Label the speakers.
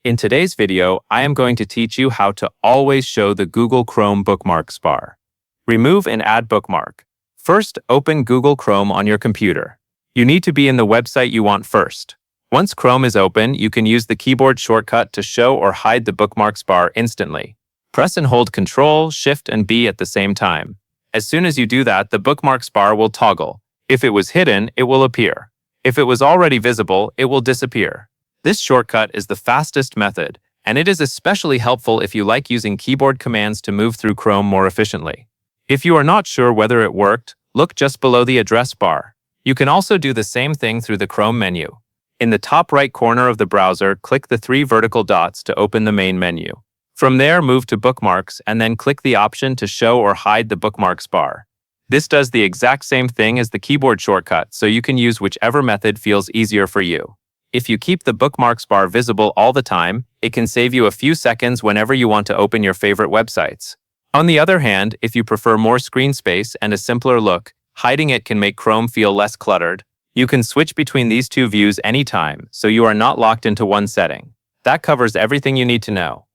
Speaker 1: In today's video, I am going to teach you how to always show the Google Chrome bookmarks bar. Remove and add bookmark. First, open Google Chrome on your computer. You need to be in the website you want first. Once Chrome is open, you can use the keyboard shortcut to show or hide the bookmarks bar instantly. Press and hold Ctrl, Shift, and B at the same time. As soon as you do that, the bookmarks bar will toggle. If it was hidden, it will appear. If it was already visible, it will disappear. This shortcut is the fastest method, and it is especially helpful if you like using keyboard commands to move through Chrome more efficiently. If you are not sure whether it worked, look just below the address bar. You can also do the same thing through the Chrome menu. In the top right corner of the browser, click the 3 vertical dots to open the main menu. From there, move to Bookmarks and then click the option to show or hide the bookmarks bar. This does the exact same thing as the keyboard shortcut, so you can use whichever method feels easier for you. If you keep the bookmarks bar visible all the time, it can save you a few seconds whenever you want to open your favorite websites. On the other hand, if you prefer more screen space and a simpler look, hiding it can make Chrome feel less cluttered. You can switch between these two views anytime, so you are not locked into one setting. That covers everything you need to know.